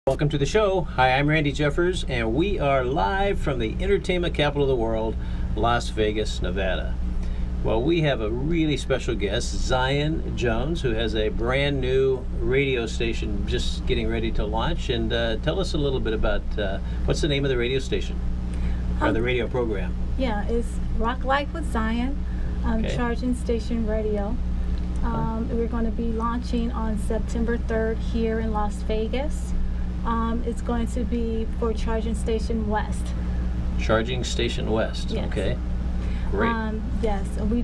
Welcome to the show. Hi, I'm Randy Jeffers, and we are live from the entertainment capital of the world, Las Vegas, Nevada. Well, we have a really special guest, Zion Jones, who has a brand new radio station just getting ready to launch. And tell us a little bit about what's the name of the radio station or the radio program? Yeah, it's Rock Life with Zion, Okay. Charging Station Radio. We're going to be launching on September 3rd here in Las Vegas. It's going to be for Charging Station West. Charging Station West. Yes. Okay. Great. Yes, and we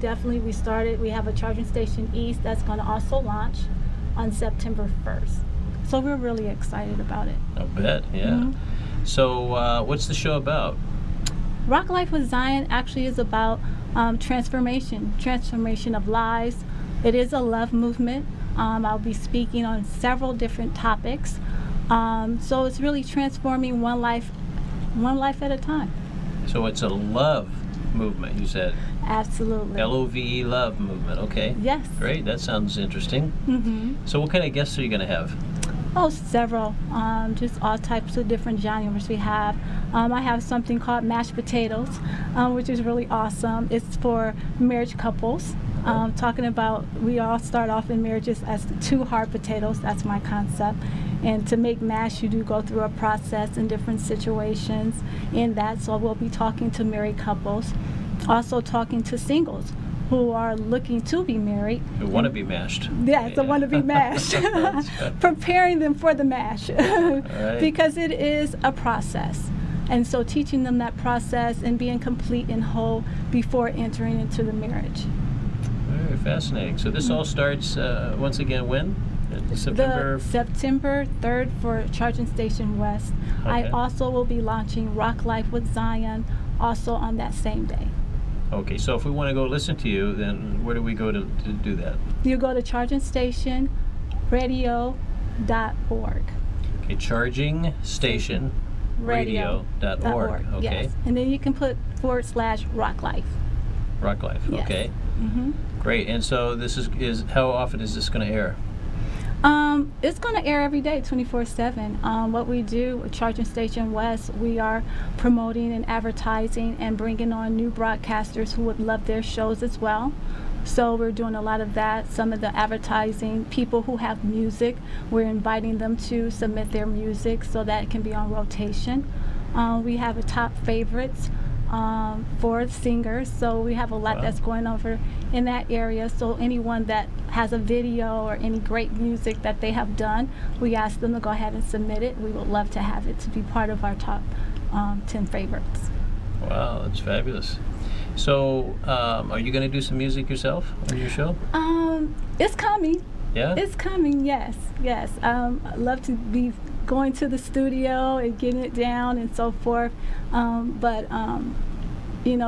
have a Charging Station East that's going to also launch on September 1st. So we're really excited about it. I bet. Yeah. Mm-hmm. So, what's the show about? Rock Life with Zion actually is about transformation of lives. It is a love movement. I'll be speaking on several different topics. So it's really transforming one life at a time. So it's a love movement, you said. Absolutely. L-O-V-E, love movement. Okay. Yes. Great. That sounds interesting. Mm-hmm. So what kind of guests are you going to have? Oh, several. Just all types of different genres we have. I have something called mashed potatoes, which is really awesome. It's for marriage couples. Talking about, we all start off in marriages as two hard potatoes. That's my concept. And to make mash, you do go through a process in different situations in that. So we'll be talking to married couples, also talking to singles who are looking to be married. Who want to be mashed. Yes, I want to be mashed. Preparing them for the mash. Right. Because it is a process. And so teaching them that process and being complete and whole before entering into the marriage. Very fascinating. So this all starts, once again, when? September? The September 3rd for Charging Station West. Okay. I also will be launching Rock Life with Zion also on that same day. Okay, so if we want to go listen to you, then where do we go to do that? You go to chargingstationradio.org. Okay, charging station radio.org. Okay. Yes. And then you can put /Rock Life. Rock Life. Yes. Okay. Mm-hmm. Great. And so this is how often is this going to air? It's going to air every day, 24/7. What we do with Charging Station West, we are promoting and advertising and bringing on new broadcasters who would love their shows as well. So we're doing a lot of that. Some of the advertising, people who have music, we're inviting them to submit their music so that it can be on rotation. We have a top favorites for singers, so we have a lot that's going over in that area. So anyone that has a video or any great music that they have done, we ask them to go ahead and submit it. We would love to have it to be part of our top 10 favorites. Wow, that's fabulous. So, are you going to do some music yourself on your show? It's coming. Yeah? It's coming, yes. I'd love to be going to the studio and getting it down and so forth. But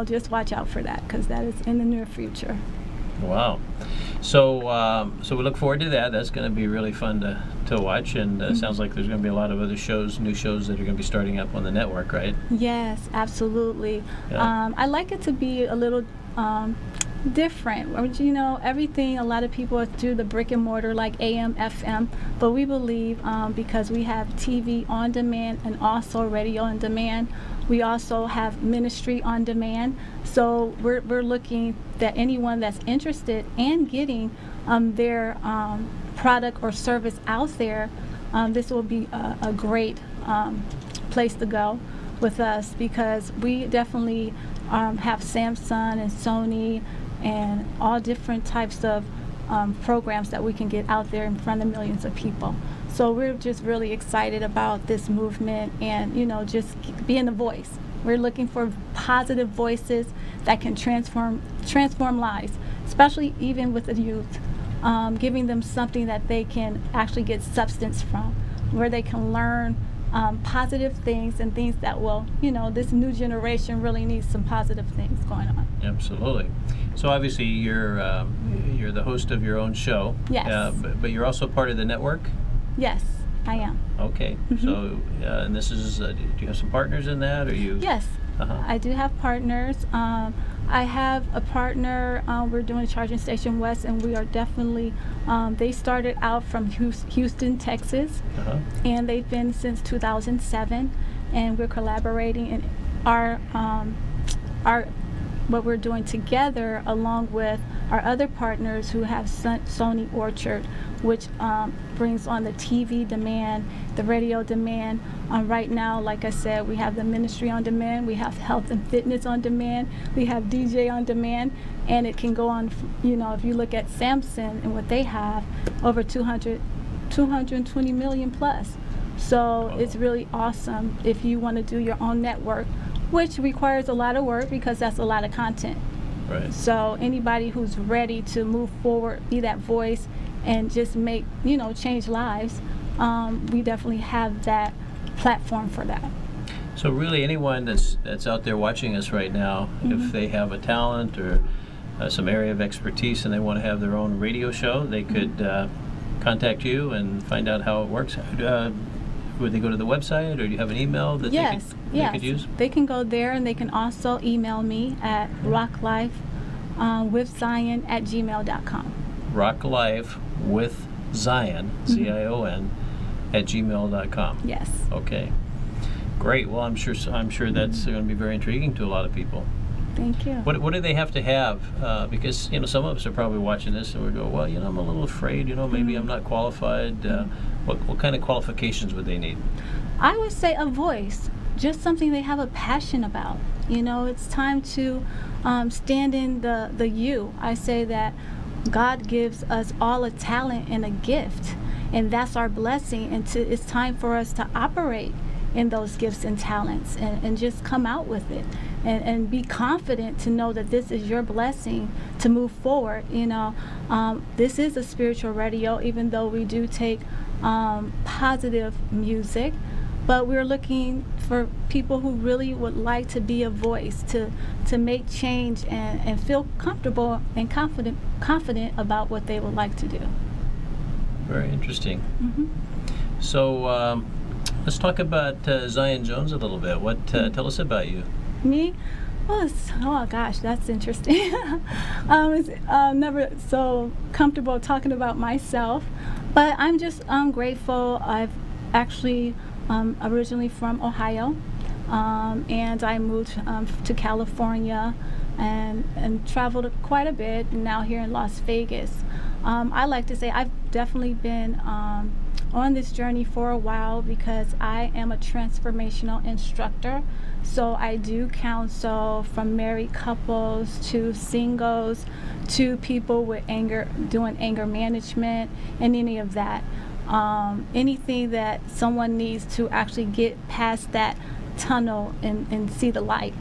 just watch out for that because that is in the near future. Wow. So we look forward to that. That's going to be really fun to watch, and sounds like there's going to be a lot of other new shows that are going to be starting up on the network, right? Yes, absolutely. Yeah. I like it to be a little different. Everything, a lot of people do the brick and mortar like AM, FM, but we believe because we have TV on demand and also radio on demand, we also have ministry on demand. So we're looking that anyone that's interested in getting their product or service out there, this will be a great place to go with us because we definitely have Samsung and Sony and all different types of programs that we can get out there in front of millions of people. So we're just really excited about this movement and, just being a voice. We're looking for positive voices that can transform lives, especially even with the youth, giving them something that they can actually get substance from, where they can learn positive things and things that will, this new generation really needs some positive things going on. Absolutely. So obviously you're the host of your own show. Yes. But you're also part of the network? Yes, I am. Okay. Mm-hmm. So and this is, do you have some partners in that, or you? Yes. I do have partners. I have a partner. We're doing Charging Station West, and we are definitely. They started out from Houston, Texas, and they've been since 2007, and we're collaborating in our what we're doing together, along with our other partners who have Sony Orchard, which brings on the TV demand, the radio demand. Right now, like I said, we have the ministry on demand, we have health and fitness on demand, we have DJ on demand, and it can go on, if you look at Samson and what they have, over 220 million plus. So it's really awesome if you want to do your own network, which requires a lot of work because that's a lot of content. Right. So anybody who's ready to move forward, be that voice, and just make, change lives, we definitely have that platform for that. So really anyone that's out there watching us right now, if they have a talent or some area of expertise and they want to have their own radio show, they could contact you and find out how it works. Would they go to the website, or do you have an email that they could use? They can go there, and they can also email me at rocklifewithzion@gmail.com. rocklifewithzion, Zion, @gmail.com. Yes. Okay. Great. Well, I'm sure that's going to be very intriguing to a lot of people. Thank you. What do they have to have? Because some of us are probably watching this and we go, well, I'm a little afraid. Maybe I'm not qualified. What kind of qualifications would they need? I would say a voice, just something they have a passion about. It's time to stand in the you. I say that God gives us all a talent and a gift, and that's our blessing. And it's time for us to operate in those gifts and talents and just come out with it. And be confident to know that this is your blessing to move forward. This is a spiritual radio, even though we do take positive music, but we're looking for people who really would like to be a voice, to make change and feel comfortable and confident about what they would like to do. Very interesting. So let's talk about Zion Jones a little bit. Tell us about you. Me? Oh gosh, that's interesting. It's never so comfortable talking about myself, but I'm just grateful. I've actually originally from Ohio, and I moved to California and traveled quite a bit, and now here in Las Vegas. I like to say I've definitely been on this journey for a while because I am a transformational instructor. So I do counsel from married couples to singles to people with doing anger management and any of that. Anything that someone needs to actually get past that tunnel and see the light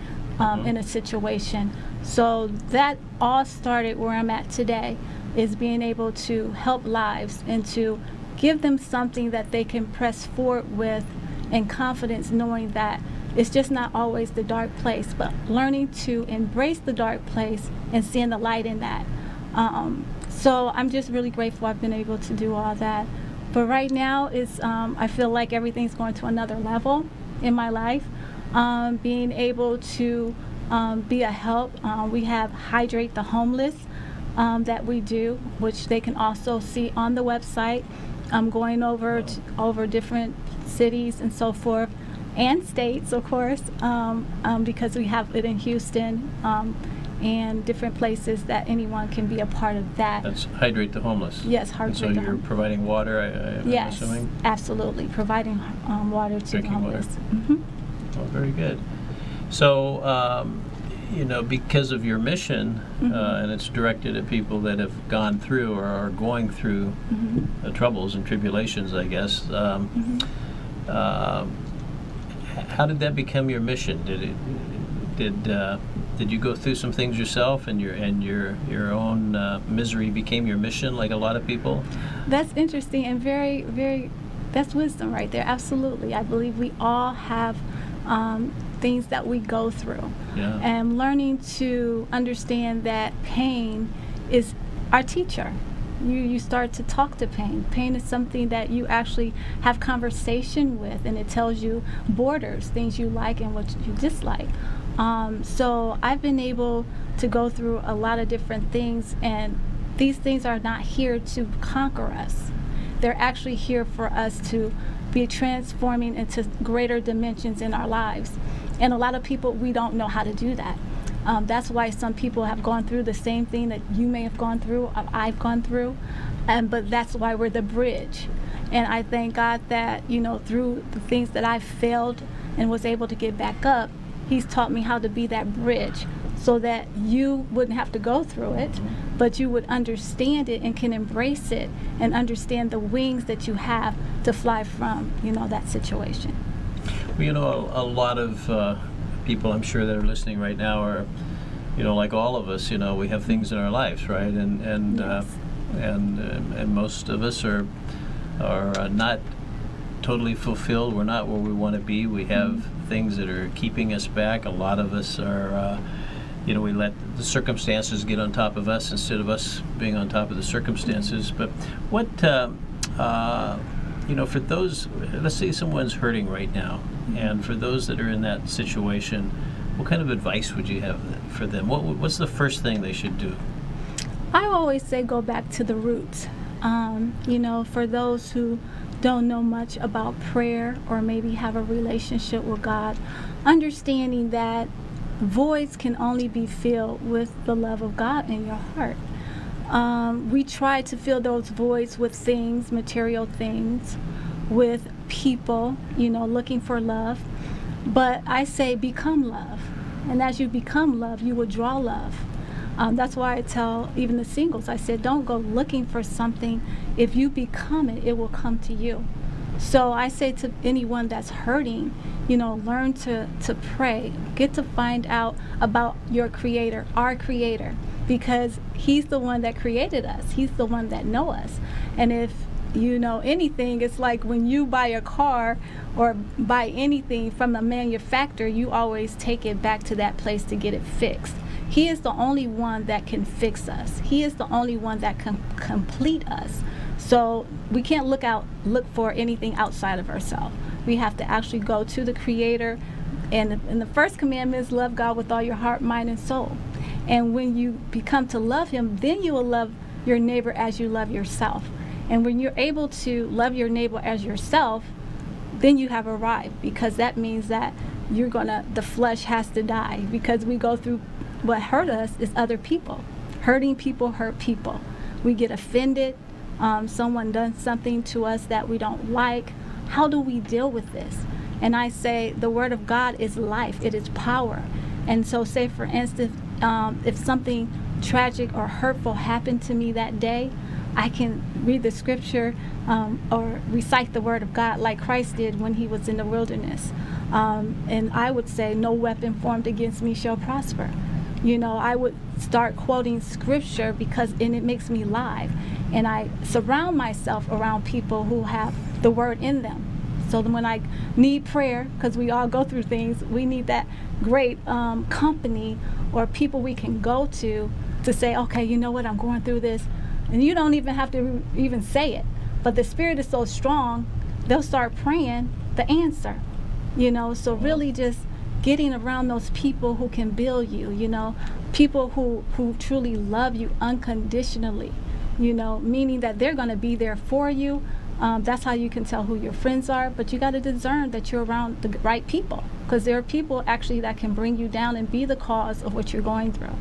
in a situation. So that all started where I'm at today, is being able to help lives and to give them something that they can press forward with in confidence, knowing that it's just not always the dark place, but learning to embrace the dark place and seeing the light in that. So I'm just really grateful I've been able to do all that. But right now, I feel like everything's going to another level in my life. Being able to be a help. We have Hydrate the Homeless that we do, which they can also see on the website. Going over different cities and so forth, and states, of course, because we have it in Houston and different places that anyone can be a part of that. That's Hydrate the Homeless. Yes, And Hydrate so the you're Homeless. providing water, I'm Yes, assuming? absolutely, providing water to the Drinking water. homeless. Oh, very good. So, because of your mission, and it's directed at people that have gone through or are going through troubles and tribulations, I guess. How did that become your mission? Did you go through some things yourself, and your own misery became your mission, like a lot of people? That's interesting and very, very. That's wisdom right there. Absolutely, I believe we all have things that we go through. Yeah. And learning to understand that pain is our teacher. You start to talk to pain. Pain is something that you actually have conversation with, and it tells you borders, things you like and what you dislike. So I've been able to go through a lot of different things, and these things are not here to conquer us. They're actually here for us to be transforming into greater dimensions in our lives. And a lot of people, we don't know how to do that. That's why some people have gone through the same thing that you may have gone through, or I've gone through, but that's why we're the bridge. And I thank God that, through the things that I failed and was able to get back up, He's taught me how to be that bridge so that you wouldn't have to go through it, but you would understand it and can embrace it and understand the wings that you have to fly from, that situation. Well, a lot of people, I'm sure, that are listening right now are, like all of us, we have things in our lives, right? And Yes. And most of us are not totally fulfilled. We're not where we want to be. We have things that are keeping us back. A lot of us are, we let the circumstances get on top of us instead of us being on top of the circumstances. But what, for those, let's say someone's hurting right now, and for those that are in that situation, what kind of advice would you have for them? What's the first thing they should do? I always say go back to the roots. For those who don't know much about prayer or maybe have a relationship with God, understanding that voids can only be filled with the love of God in your heart. We try to fill those voids with things, material things, with people, looking for love. But I say become love. And as you become love, you will draw love. That's why I tell even the singles, I said, don't go looking for something. If you become it, it will come to you. So I say to anyone that's hurting, learn to pray. Get to find out about your Creator, our Creator, because He's the one that created us. He's the one that knows us. And if you know anything, it's like when you buy a car or buy anything from the manufacturer, you always take it back to that place to get it fixed. He is the only one that can fix us. He is the only one that can complete us. So we can't look for anything outside of ourselves. We have to actually go to the Creator. And the first commandment is love God with all your heart, mind, and soul. And when you become to love Him, then you will love your neighbor as you love yourself. And when you're able to love your neighbor as yourself, then you have arrived, because that means that the flesh has to die, because we go through what hurt us is other people. Hurting people hurt people. We get offended. Someone does something to us that we don't like. How do we deal with this? And I say the Word of God is life. It is power. And so say, for instance, if something tragic or hurtful happened to me that day, I can read the scripture or recite the Word of God like Christ did when He was in the wilderness. And I would say, no weapon formed against me shall prosper. I would start quoting scripture and it makes me live. And I surround myself around people who have the Word in them. So then when I need prayer, because we all go through things, we need that great company or people we can go to say, okay, you know what, I'm going through this. And you don't even have to even say it. But the Spirit is so strong, they'll start praying the answer. So really just getting around those people who can build you, people who truly love you unconditionally, meaning that they're going to be there for you. That's how you can tell who your friends are, but you got to discern that you're around the right people, because there are people actually that can bring you down and be the cause of what you're going through.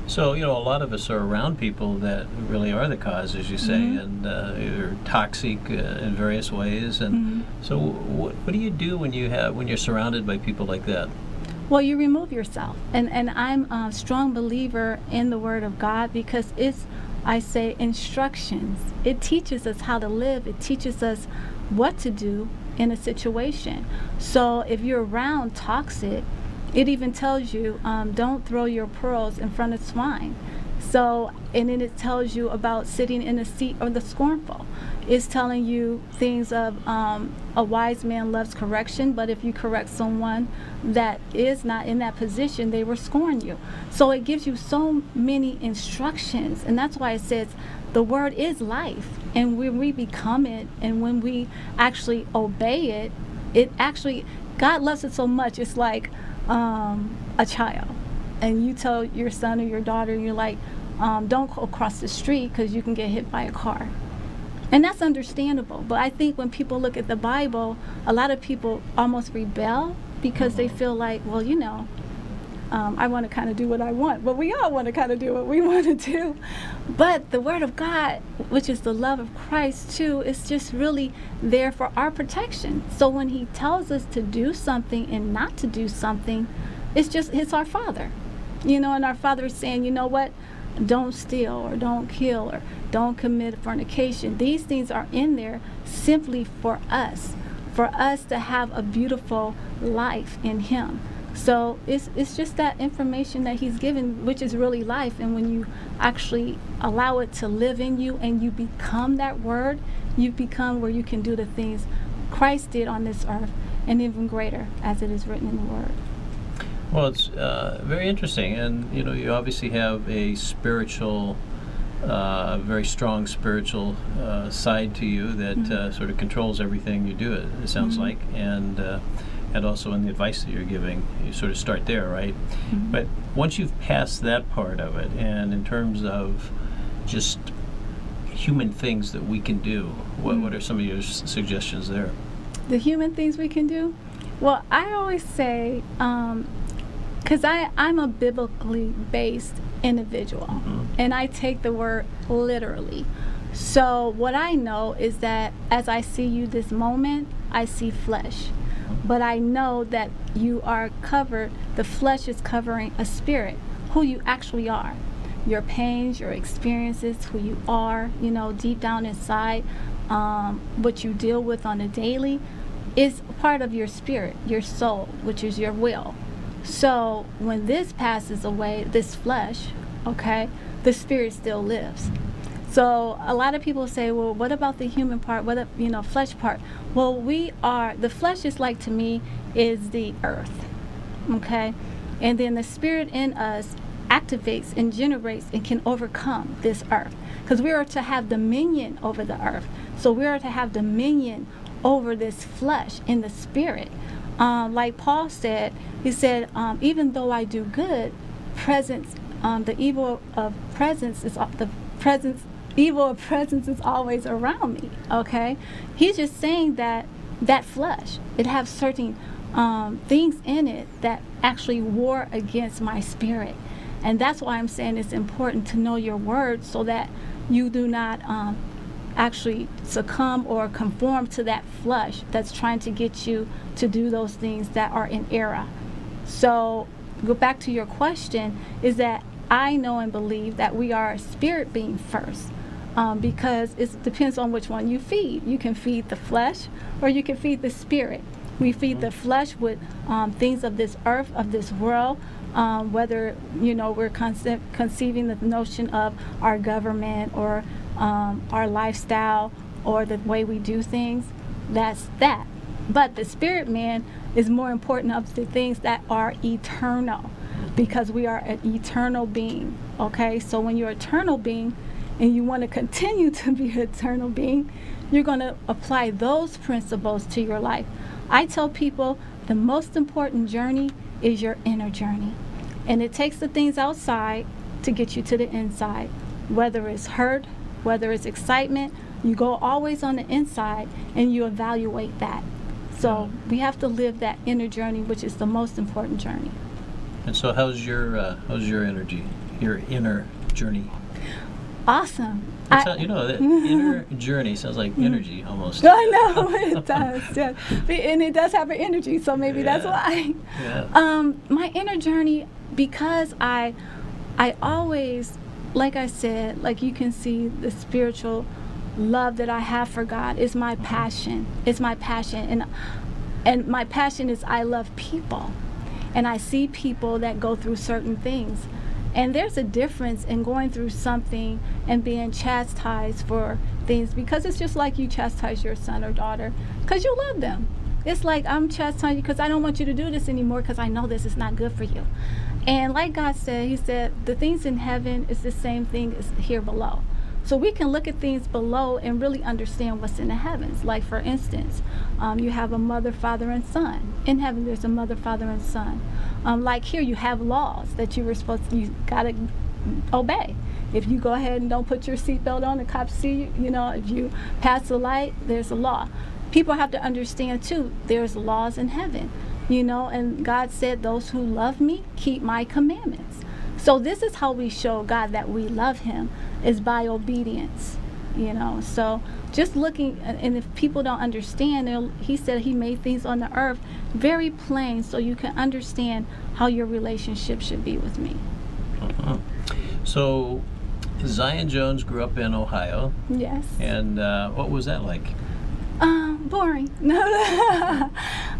So, a lot of us are around people that really are the cause, as you say, and are toxic in various ways. And so what do you do when you're surrounded by people like that? Well, you remove yourself. And I'm a strong believer in the Word of God, because it's, I say, instructions. It teaches us how to live. It teaches us what to do in a situation. So if you're around toxic, it even tells you, don't throw your pearls in front of swine. So, and then it tells you about sitting in the seat of the scornful. It's telling you things of a wise man loves correction, but if you correct someone that is not in that position, they will scorn you. So it gives you so many instructions, and that's why it says the Word is life. And when we become it, and when we actually obey it, it actually, God loves it so much. It's like a child, and you tell your son or your daughter, you're like, don't go across the street because you can get hit by a car. And that's understandable. But I think when people look at the Bible, a lot of people almost rebel because they feel like, well, I want to kind of do what I want. But we all want to kind of do what we want to do. But the Word of God, which is the love of Christ too, is just really there for our protection. So when He tells us to do something and not to do something, it's our Father. And our Father is saying, you know what? Don't steal, or don't kill, or don't commit fornication. These things are in there simply for us to have a beautiful life in Him. So it's just that information that He's given, which is really life. And when you actually allow it to live in you and you become that Word, you become where you can do the things Christ did on this earth, and even greater, as it is written in the Word. Well, it's very interesting, and you obviously have a spiritual, very strong spiritual side to you that sort of controls everything you do. It sounds like, and also in the advice that you're giving, you sort of start there, right? But once you've passed that part of it, and in terms of just human things that we can do, what are some of your suggestions there? The human things we can do? Well, I always say, because I'm a biblically based individual, and I take the word literally. So what I know is that as I see you this moment, I see flesh. But I know that you are covered, the flesh is covering a spirit, who you actually are. Your pains, your experiences, who you are, deep down inside, what you deal with on a daily is part of your spirit, your soul, which is your will. So when this passes away, this flesh, okay, the spirit still lives. So a lot of people say, well, what about the human part? What, flesh part? Well, the flesh is like, to me, is the earth, okay? And then the spirit in us activates and generates and can overcome this earth. Because we are to have dominion over the earth. So we are to have dominion over this flesh in the spirit. Like Paul said, he said, even though I do good, the evil of presence is always around me. Okay, he's just saying that flesh, it has certain things in it that actually war against my spirit, and that's why I'm saying it's important to know your word so that you do not actually succumb or conform to that flesh that's trying to get you to do those things that are in error. So go back to your question, is that I know and believe that we are a spirit being first, because it depends on which one you feed. You can feed the flesh or you can feed the spirit. We feed the flesh with things of this earth, of this world, whether we're conceiving the notion of our government or our lifestyle or the way we do things. That's that. But the spirit man is more important of the things that are eternal, because we are an eternal being. Okay, so when you're an eternal being and you want to continue to be an eternal being, you're going to apply those principles to your life. I tell people the most important journey is your inner journey, and it takes the things outside to get you to the inside. Whether it's hurt, whether it's excitement, you go always on the inside and you evaluate that. So we have to live that inner journey, which is the most important journey. And so how's your energy, your inner journey? Awesome. That inner journey sounds like energy almost. I know, it does. Yeah. And it does have an energy, so maybe that's why. Yeah. My inner journey, because I always, like I said, like you can see the spiritual love that I have for God is my passion. It's my passion. And my passion is I love people. And I see people that go through certain things. And there's a difference in going through something and being chastised for things, because it's just like you chastise your son or daughter because you love them. It's like, I'm chastising you because I don't want you to do this anymore because I know this is not good for you. And like God said, he said, the things in heaven is the same thing as here below. So we can look at things below and really understand what's in the heavens. Like, for instance, you have a mother, father, and son. In heaven, there's a mother, father, and son. Like here, you have laws that you gotta obey. If you go ahead and don't put your seatbelt on, the cops see you. You know, if you pass the light, there's a law. People have to understand too, there's laws in heaven. You know, and God said, those who love me keep my commandments. So this is how we show God that we love him, is by obedience. You know, so just looking, and if people don't understand, he said he made things on the earth very plain so you can understand how your relationship should be with me. Uh-huh. So Zion Jones grew up in Ohio. Yes. And what was that like? Boring. No.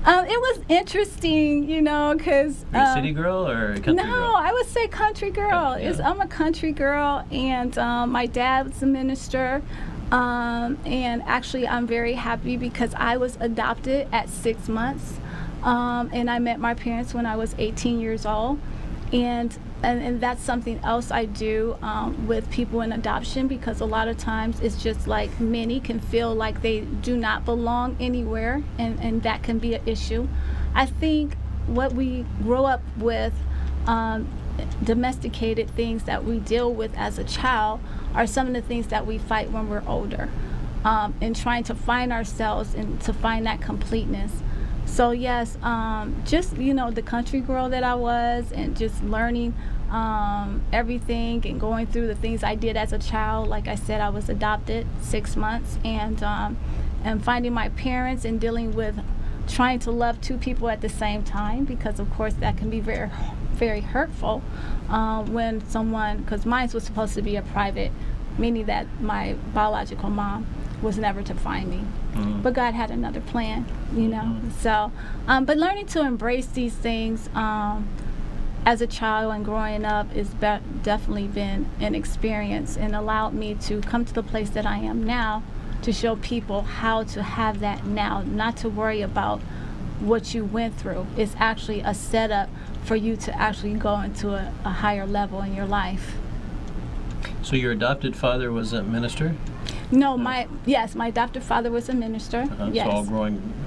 It was interesting, you know, because... Are you a city girl or a country girl? No, I would say country girl. Yeah. I'm a country girl, and my dad was a minister. And actually, I'm very happy because I was adopted at 6 months. And I met my parents when I was 18 years old. And that's something else I do with people in adoption, because a lot of times it's just like many can feel like they do not belong anywhere, and that can be an issue. I think what we grow up with, domesticated things that we deal with as a child, are some of the things that we fight when we're older, and trying to find ourselves and to find that completeness. So yes, just, you know, the country girl that I was, and just learning everything and going through the things I did as a child. Like I said, I was adopted 6 months, and finding my parents and dealing with trying to love two people at the same time, because of course that can be very, very hurtful when someone, because mine was supposed to be a private, meaning that my biological mom was never to find me. Mm-hmm. But God had another plan, you know. Mm-hmm. So, but learning to embrace these things as a child and growing up is definitely been an experience, and allowed me to come to the place that I am now, to show people how to have that now, not to worry about what you went through. It's actually a setup for you to actually go into a higher level in your life. So your adopted father was a minister? No, my adopted father was a minister. Yes.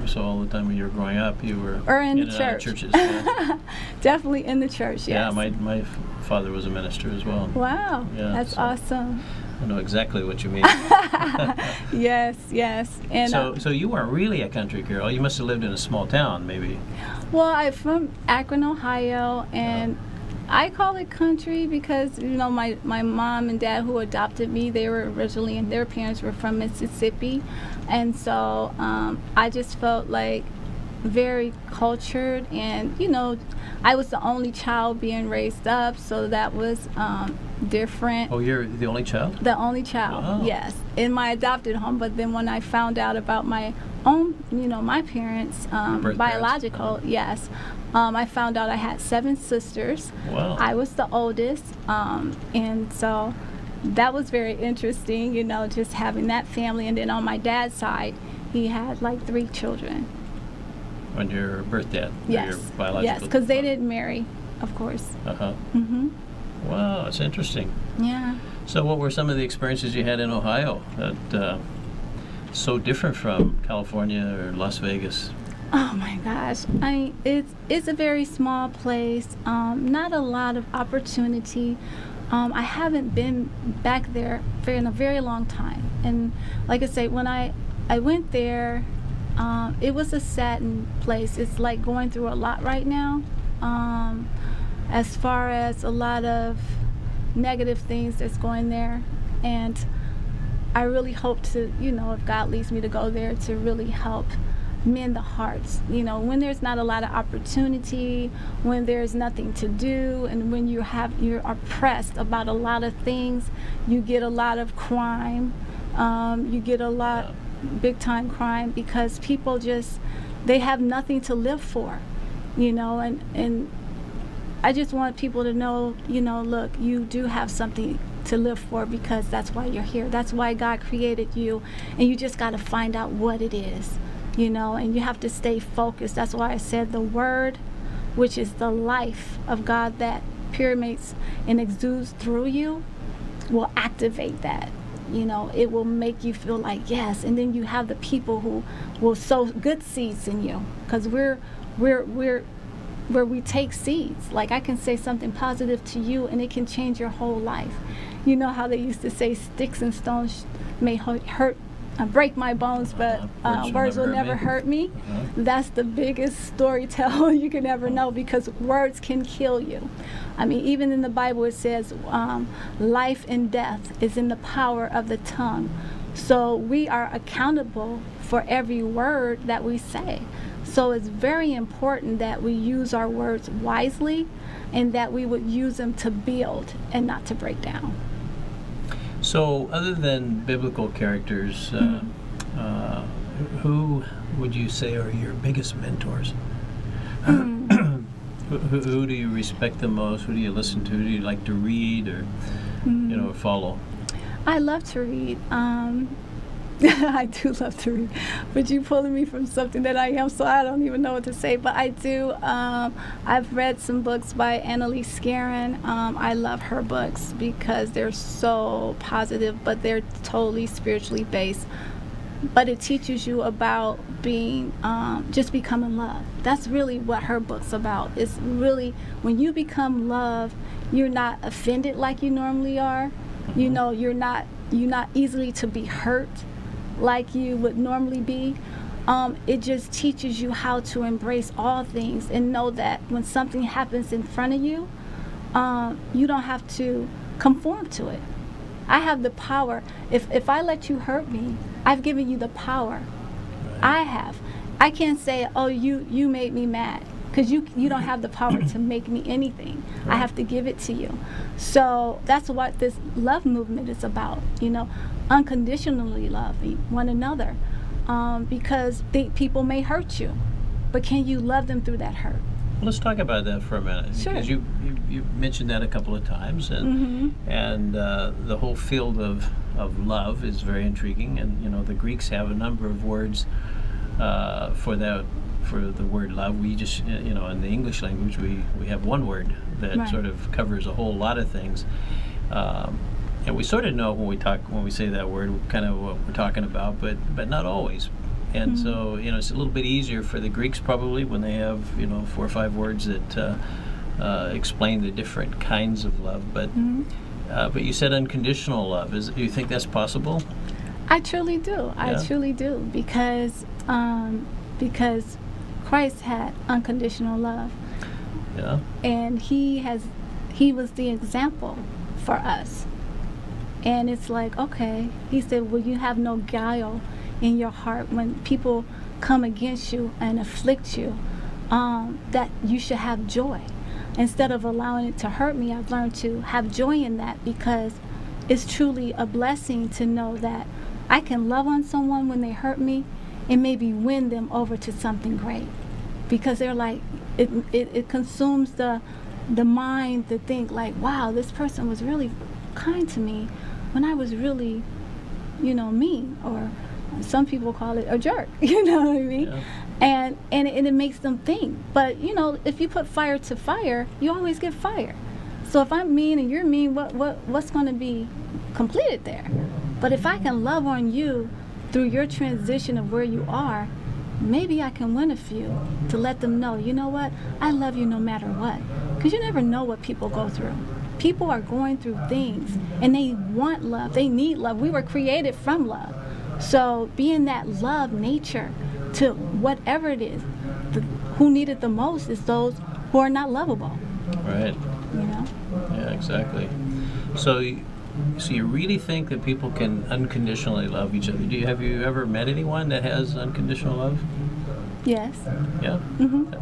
So all the time when you were growing up, you were in the church. Churches. Yeah. Definitely in the church. Yes. Yeah, my father was a minister as well. Wow, yeah, that's awesome. I know exactly what you mean. Yes. And so you weren't really a country girl. You must have lived in a small town, maybe. Well, I'm from Akron, Ohio, and I call it country because, you know, my mom and dad who adopted me, they were originally, and their parents were from Mississippi. And so I just felt like very cultured, and, you know, I was the only child being raised up, so that was different. Oh, you're the only child? The only child, wow. Yes, in my adopted home. But then when I found out about my own, you know, my parents, biological, yes, I found out I had 7 sisters. Wow. I was the oldest, and so that was very interesting, you know, just having that family. And then on my dad's side, he had like 3 children. On your birth dad? Yes. Your biological yes, because they didn't marry, of course. Uh-huh. Mm-hmm. Wow, that's interesting. Yeah. So what were some of the experiences you had in Ohio that so different from California or Las Vegas? Oh my gosh, it's a very small place, not a lot of opportunity. I haven't been back there in a very long time. And like I say, when I went there, it was a saddened place. It's like going through a lot right now, as far as a lot of negative things that's going there. And I really hope to, you know, if God leads me to go there, to really help mend the hearts. You know, when there's not a lot of opportunity, when there's nothing to do, and when you're oppressed about a lot of things, you get a lot of crime. You get a lot big time crime, because people they have nothing to live for, you know. And I just want people to know, you know, look, you do have something to live for, because that's why you're here. That's why God created you, and you just got to find out what it is, you know. And you have to stay focused. That's why I said the word, which is the life of God that permeates and exudes through you, will activate that. You know, it will make you feel like yes, and then you have the people who will sow good seeds in you, because we're where we take seeds. Like I can say something positive to you and it can change your whole life. You know how they used to say sticks and stones may hurt, break my bones, but words will never hurt me. That's the biggest storyteller you can ever know, because words can kill you. I mean, even in the Bible it says life and death is in the power of the tongue. So we are accountable for every word that we say. So it's very important that we use our words wisely, and that we would use them to build and not to break down. So, other than biblical characters, who would you say are your biggest mentors? Who do you respect the most? Who do you listen to? Who do you like to read or follow? I love to read. I do love to read, but you pulling me from something that I am, so I don't even know what to say. But I do. I've read some books by Annalise Guerin. I love her books because they're so positive, but they're totally spiritually based. But it teaches you about being, just becoming love. That's really what her book's about. It's really, when you become love, you're not offended like you normally are. You know, you're not easily to be hurt like you would normally be. It just teaches you how to embrace all things and know that when something happens in front of you, you don't have to conform to it. I have the power. If I let you hurt me, I've given you the power. I have. I can't say, oh, you made me mad, because you don't have the power to make me anything. I have to give it to you. So that's what this love movement is about, unconditionally loving one another, because people may hurt you, but can you love them through that hurt? Well, let's talk about that for a minute. Sure. Because you mentioned that a couple of times, and the whole field of love is very intriguing, and the Greeks have a number of words for the word love. We just in the English language we have one word that Right. sort of covers a whole lot of things, and we sort of know when we say that word kind of what we're talking about, but not always. And so it's a little bit easier for the Greeks probably when they have 4 or 5 words that explain the different kinds of love. But you said unconditional love. Do you think that's possible? I truly do. I truly do, because Christ had unconditional love. Yeah. And he was the example for us. And it's like, okay, he said, well, you have no guile in your heart when people come against you and afflict you, that you should have joy. Instead of allowing it to hurt me, I've learned to have joy in that, because it's truly a blessing to know that I can love on someone when they hurt me and maybe win them over to something great. Because they're like, it consumes the mind to think like, wow, this person was really kind to me when I was really, mean, or some people call it a jerk, you know what I mean? Yeah. And it makes them think. But, if you put fire to fire, you always get fire. So if I'm mean and you're mean, what's going to be completed there? But if I can love on you through your transition of where you are, maybe I can win a few to let them know, you know what, I love you no matter what. Because you never know what people go through. People are going through things, and they want love. They need love. We were created from love. So being that love nature to whatever it is, who need it the most is those who are not lovable. Right. Yeah, exactly. So you really think that people can unconditionally love each other? Have you ever met anyone that has unconditional love? Yes. Yeah?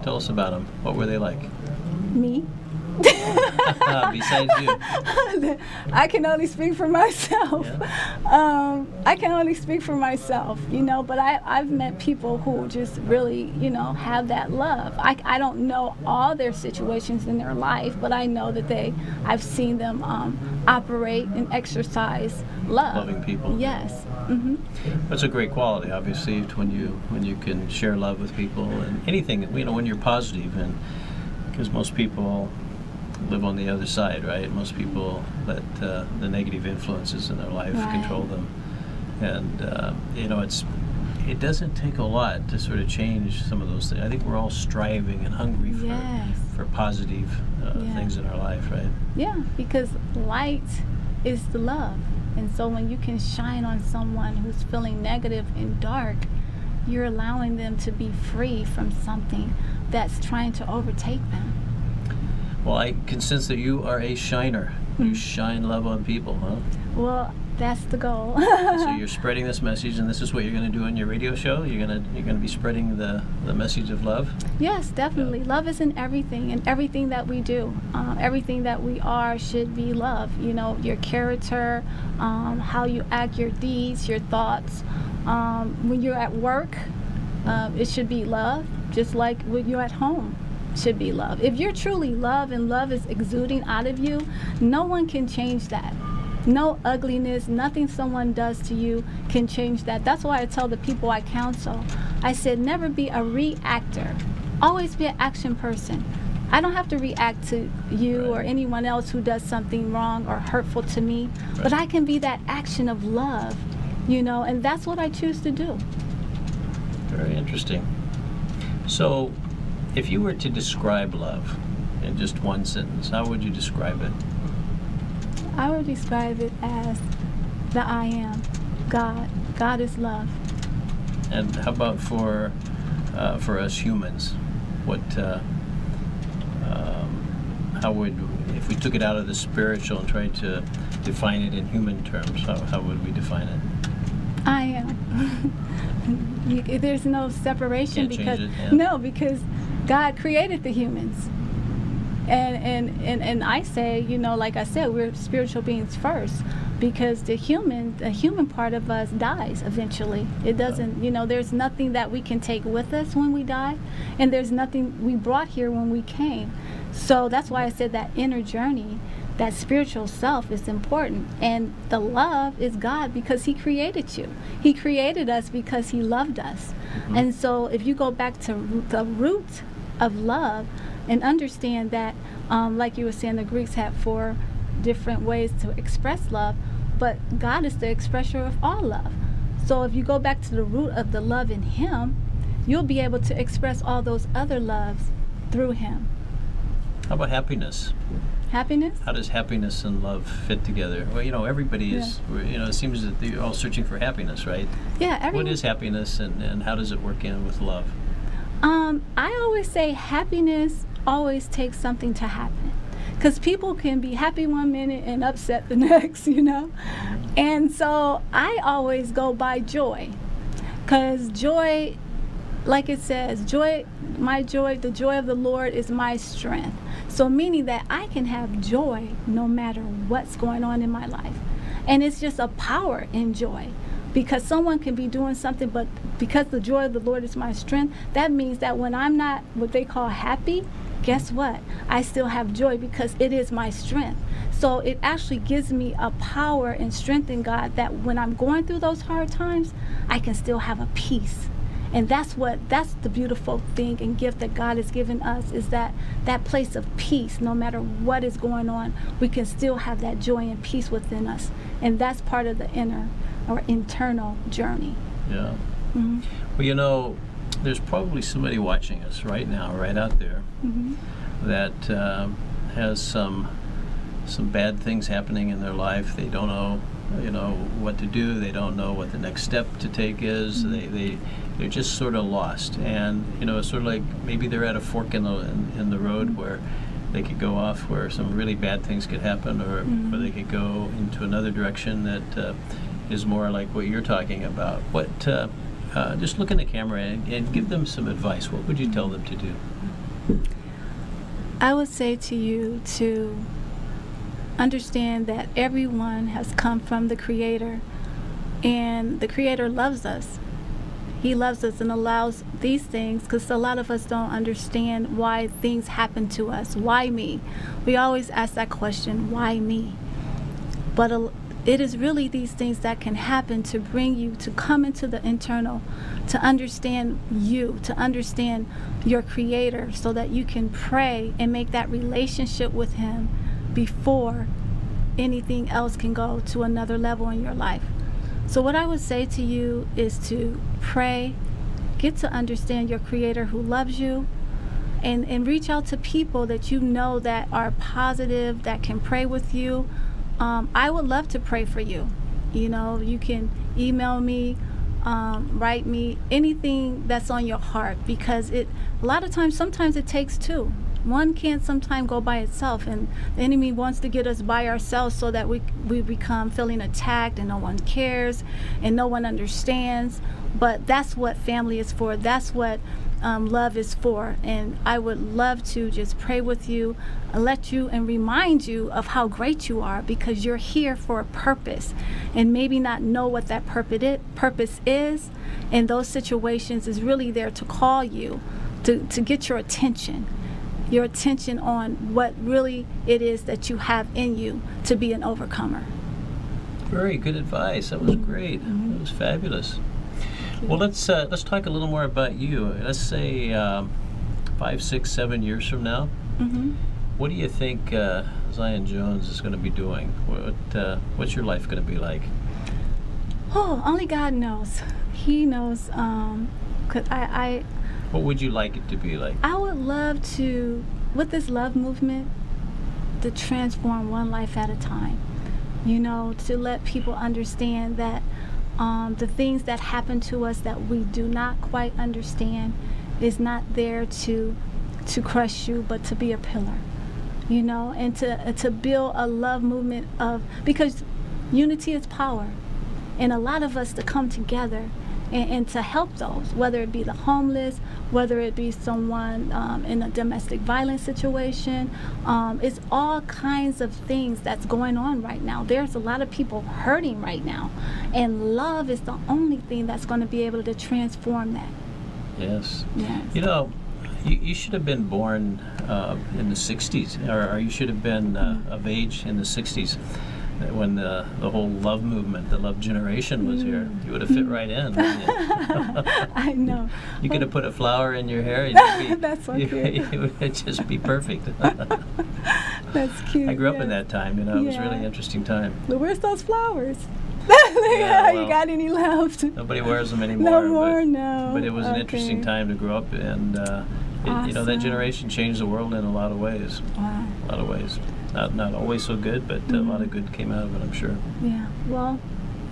Tell us about them. What were they like? Me. Besides you. I can only speak for myself. Yeah. I can only speak for myself, but I've met people who just really, have that love. I don't know all their situations in their life, but I know that I've seen them operate and exercise love. Loving people. Yes. That's a great quality, obviously, when you can share love with people and anything, when you're positive, and because most people live on the other side, right? Most people let the negative influences in their life Right. control them. And, it doesn't take a lot to sort of change some of those things. I think we're all striving and hungry Yes. for positive Yeah. things in our life, right? Yeah, because light is the love. And so when you can shine on someone who's feeling negative and dark, you're allowing them to be free from something that's trying to overtake them. Well, I can sense that you are a shiner. You Mhm. shine love on people, huh? Well, that's the goal. So you're spreading this message, and this is what you're going to do on your radio show. You're going to be spreading the message of love. Yes, definitely. Love is in everything, and everything that we do. Everything that we are should be love. You know, your character, how you act, your deeds, your thoughts. When you're at work, it should be love, just like when you're at home. Should be love. If you're truly love and love is exuding out of you, no one can change that. No ugliness, nothing someone does to you can change that. That's why I tell the people I counsel, I said never be a reactor. Always be an action person. I don't have to react to you or Right. anyone else who does something wrong or hurtful to me, but Right. I can be that action of love, and that's what I choose to do. Very interesting. So, if you were to describe love in just one sentence, how would you describe it? I would describe it as the I am, God. God is love. And how about for us humans? What how would, if we took it out of the spiritual and tried to define it in human terms, how would we define it? I am. There's no separation Can't change because it, yeah. no, because God created the humans. And I say, like I said, we're spiritual beings first, because the human part of us dies eventually. It doesn't, there's nothing that we can take with us when we die, and there's nothing we brought here when we came. So that's why I said that inner journey, that spiritual self is important. And the love is God, because He created you. He created us because He loved us. Mhm. And so if you go back to the root of love and understand that, like you were saying, the Greeks had 4 different ways to express love, but God is the expresser of all love. So if you go back to the root of the love in Him, you'll be able to express all those other loves through Him. How about happiness? Happiness? How does happiness and love fit together? Well, everybody is, it seems that they're all searching for happiness, right? Yeah, everyone. What is happiness, and how does it work in with love? I always say happiness always takes something to happen. Because people can be happy one minute and upset the next, And so I always go by joy. Because joy, like it says, the joy of the Lord is my strength. So meaning that I can have joy no matter what's going on in my life. And it's just a power in joy. Because someone can be doing something, but because the joy of the Lord is my strength, that means that when I'm not what they call happy, guess what? I still have joy because it is my strength. So it actually gives me a power and strength in God that when I'm going through those hard times, I can still have a peace. And that's the beautiful thing and gift that God has given us, is that place of peace. No matter what is going on, we can still have that joy and peace within us. And that's part of the inner or internal journey. Yeah. Mm-hmm. Well, there's probably somebody watching us right now, right out there, Mm-hmm. that has some bad things happening in their life. They don't know, what to do. They don't know what the next step to take is. Mm-hmm. They're just sort of lost, and it's sort of like maybe they're at a fork in the road where they could go off, where some really bad things could happen, or Mm-hmm. they could go into another direction that is more like what you're talking about. Just look in the camera and give them some advice. What would you tell them to do? I would say to you to understand that everyone has come from the Creator, and the Creator loves us. He loves us and allows these things, because a lot of us don't understand why things happen to us. Why me? We always ask that question, why me? But it is really these things that can happen to bring you to come into the internal, to understand you, to understand your Creator, so that you can pray and make that relationship with Him before anything else can go to another level in your life. So what I would say to you is to pray, get to understand your Creator who loves you, and reach out to people that you know that are positive, that can pray with you. I would love to pray for you. You know, you can email me, write me, anything that's on your heart, because a lot of times, sometimes it takes two. One can't sometimes go by itself, and the enemy wants to get us by ourselves so that we become feeling attacked and no one cares and no one understands. But that's what family is for. That's what love is for. And I would love to just pray with you, let you and remind you of how great you are, because you're here for a purpose, and maybe not know what that purpose is. And those situations is really there to call you, to get your attention on what really it is that you have in you to be an overcomer. Very good advice. That was great. That was fabulous. Well, let's talk a little more about you. Let's say 5, 6, 7 years from now. What do you think Zion Jones is going to be doing? What's your life going to be like? Oh, only God knows. He knows. 'Cause What would you like it to be like? I would love to, with this love movement, to transform one life at a time. You know, to let people understand that the things that happen to us that we do not quite understand is not there to crush you, but to be a pillar. You know, and to build a love movement because unity is power, and a lot of us to come together and to help those, whether it be the homeless, whether it be someone in a domestic violence situation. It's all kinds of things that's going on right now. There's a lot of people hurting right now, and love is the only thing that's going to be able to transform that. Yes. Yes. You know, you should have been born in the 60s, or you should have been of age in the 60s. When the whole love movement, the love generation was here. You would have fit right in, wouldn't you? I know. You could have put a flower in your hair, and you'd be, That's so cute. it would just be perfect. That's cute. I grew up in yes. that time, you know, it was a Yeah. really interesting time. But where's those flowers? well, You got any left? Nobody wears them anymore. No more, no. But it was an Okay. interesting time to grow up, and you know, that Awesome. generation changed the world in a lot of ways. Wow. A lot of ways. Not always so good, but a lot of good came out of it, I'm sure. Yeah. Well,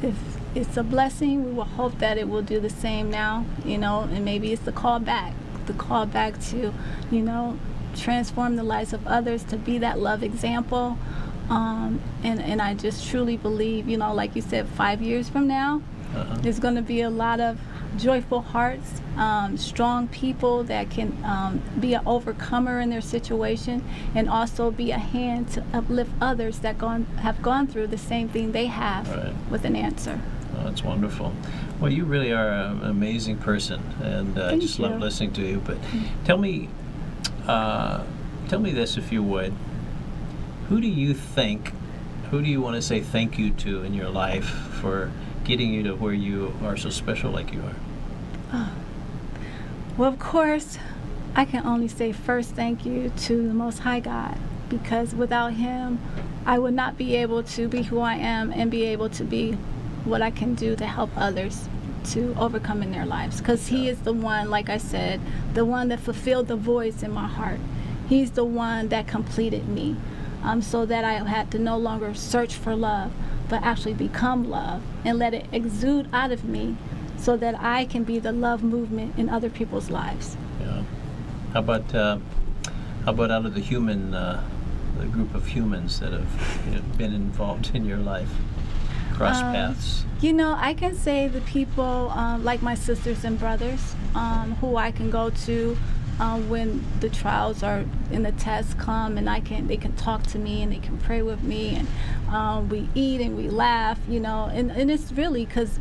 if it's a blessing, we will hope that it will do the same now, you know, and maybe it's the call back to, you know, transform the lives of others, to be that love example. And I just truly believe, you know, like you said, 5 years from now, there's going to be a lot of joyful hearts, strong people that can be an overcomer in their situation, and also be a hand to uplift others that have gone through the same thing they have, Right. with an answer. Oh, that's wonderful. Well, you really are an amazing person, and I Thank just you. love listening to you. But tell me this, if you would. Who do you want to say thank you to in your life for getting you to where you are so special like you are? Well, of course, I can only say first thank you to the Most High God, because without Him, I would not be able to be who I am and be able to be what I can do to help others to overcome in their lives. Because He is the one, like I said, the one that fulfilled the voids in my heart. He's the one that completed me, so that I had to no longer search for love, but actually become love and let it exude out of me, so that I can be the love movement in other people's lives. Yeah. How about out of the group of humans that have been involved in your life, cross paths? You know, I can say the people like my sisters and brothers, who I can go to when the trials are and the tests come, and they can talk to me and they can pray with me, and we eat and we laugh, you know, and it's really because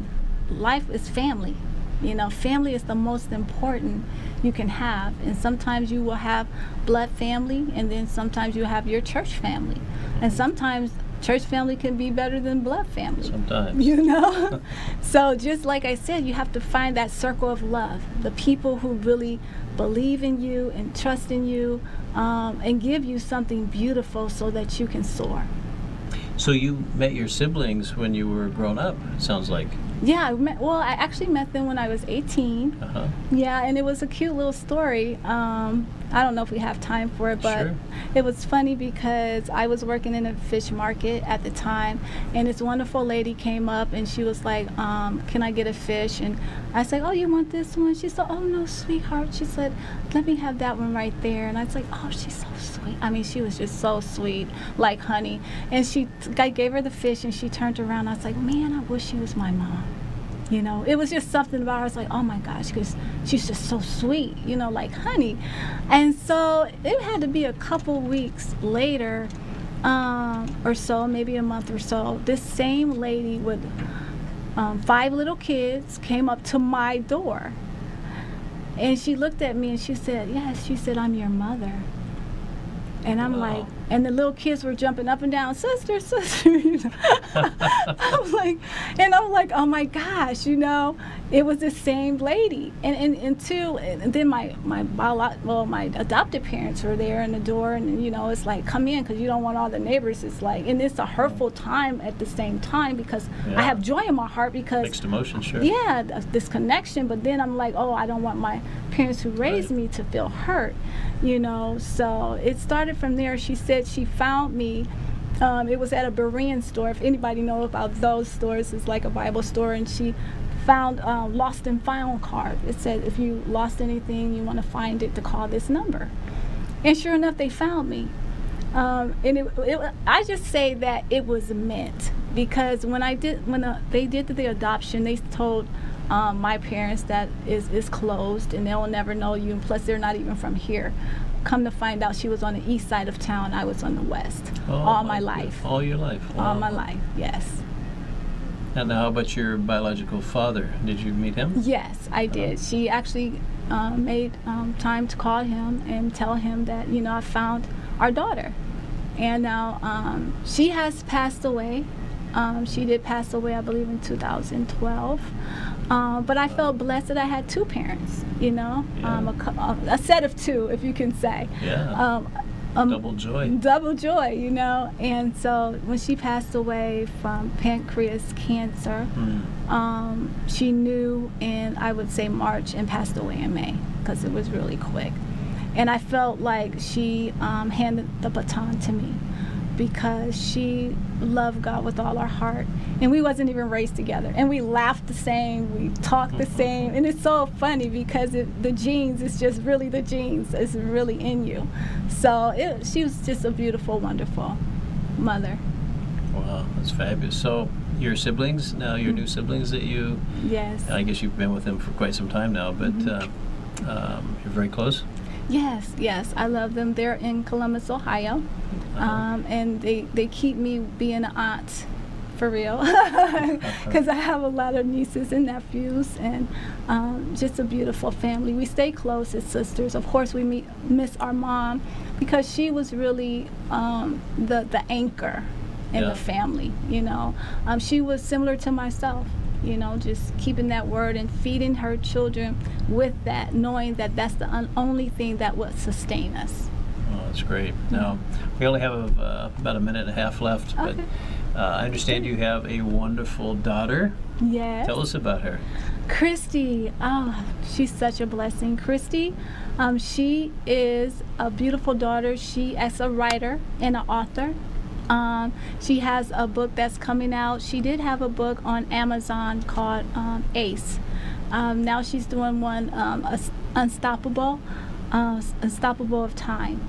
life is family. You know, family is the most important you can have, and sometimes you will have blood family, and then sometimes you have your church family, and sometimes church family can be better than blood family. Sometimes. You know? So just like I said, you have to find that circle of love, the people who really believe in you and trust in you, and give you something beautiful so that you can soar. So you met your siblings when you were grown up, it sounds like. Yeah, I actually met them when I was 18. Uh-huh. Yeah, and it was a cute little story. I don't know if we have time for it, but Sure. It was funny because I was working in a fish market at the time, and this wonderful lady came up and she was like, can I get a fish? And I said, oh, you want this one? She said, oh, no, sweetheart. She said, let me have that one right there. And I was like, oh, she's so sweet. I mean, she was just so sweet, like honey. And I gave her the fish, and she turned around. I was like, man, I wish she was my mom. You know, it was just something about her. I was like, oh my gosh, because she's just so sweet, you know, like honey. And so it had to be a couple weeks later, or so, maybe a month or so, this same lady with 5 little kids came up to my door. And she looked at me and she said, yes, she said, I'm your mother. And I'm Wow. like, and the little kids were jumping up and down, sister, sister. You know? I'm like, oh my gosh, you know, it was the same lady. And then my adopted parents were there in the door, and you know, it's like, come in, because you don't want all the neighbors. It's like, and it's a hurtful time at the same time, because Yeah. I have joy in my heart because Mixed emotions, sure. yeah, this connection, but then I'm like, oh, I don't want my parents who raised Right. me to feel hurt, you know. So it started from there. She said she found me. It was at a Berean store. If anybody knows about those stores, it's like a Bible store. And she found lost and found card. It said, if you lost anything, you want to find it, to call this number. And sure enough, they found me. And I just say that it was meant, because when they did the adoption, they told my parents that is closed and they'll never know you, and plus they're not even from here. Come to find out, she was on the east side of town, I was on the west. Oh, all my life. All your life. All Wow. my life, yes. And how about your biological father? Did you meet him? Yes, I did. She actually made time to call him and tell him that, you know, I found our daughter. And now she has passed away. She did pass away, I believe, in 2012. But I felt blessed that I had 2 parents, you know, Yeah. a set of 2, if you can say. Yeah. Double joy. Double joy, you know. And so when she passed away from pancreas cancer, she knew in, I would say, March, and passed away in May, because it was really quick. And I felt like she handed the baton to me, because she loved God with all our heart, and we wasn't even raised together, and we laughed the same, we talked the same, and it's so funny because the genes, it's just really the genes, it's really in you. So she was just a beautiful, wonderful mother. Wow, that's fabulous. So your siblings, now your new siblings that you, Yes. I guess you've been with them for quite some time now, but you're very close? Yes, I love them. They're in Columbus, Ohio, and they keep me being an aunt, for real, because I have a lot of nieces and nephews, and just a beautiful family. We stay close as sisters. Of course, we miss our mom, because she was really the anchor in Yeah. the family, you know. She was similar to myself. You know, just keeping that word and feeding her children with that, knowing that that's the only thing that would sustain us. Oh, that's great. Now, we only have about a minute and a half left, Okay. but I understand you have a wonderful daughter. Yes. Tell us about her. Christy, oh, she's such a blessing. Christy, she is a beautiful daughter. She is a writer and an author. She has a book that's coming out. She did have a book on Amazon called Ace. Now she's doing one, Unstoppable of Time.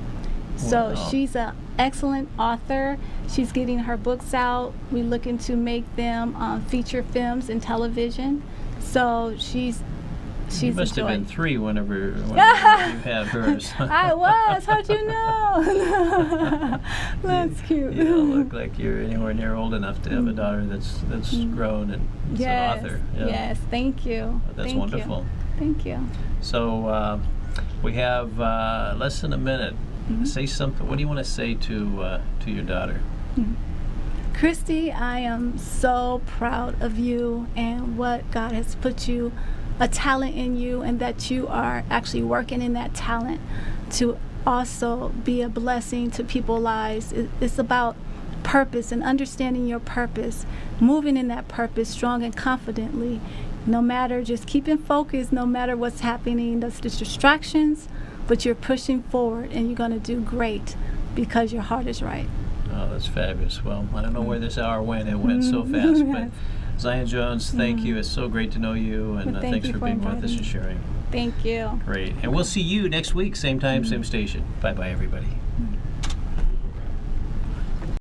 So Wow. she's an excellent author. She's getting her books out. We're looking to make them feature films and television. So she's You must a have joy. been 3 whenever you had hers. I was. How'd you know? That's cute. You don't look like you're anywhere near old enough to have a daughter that's grown and is Yes. an author. Yeah. Yes. Thank you. That's Thank wonderful. You. Thank you. So we have less than a minute. Say something. What do you want to say to your daughter? Christy, I am so proud of you and what God has put you, a talent in you, and that you are actually working in that talent to also be a blessing to people's lives. It's about purpose and understanding your purpose, moving in that purpose strong and confidently, no matter, just keeping focused, no matter what's happening, that's the distractions, but you're pushing forward and you're going to do great because your heart is right. Oh, that's fabulous. Well, I don't know where this hour went. It went so fast. But Zion Jones, thank you. It's so great to know you, and Well, thank thanks you for for being with us inviting and me. sharing. Thank you. Great. And we'll see you next week, same time, same station. Bye-bye, everybody.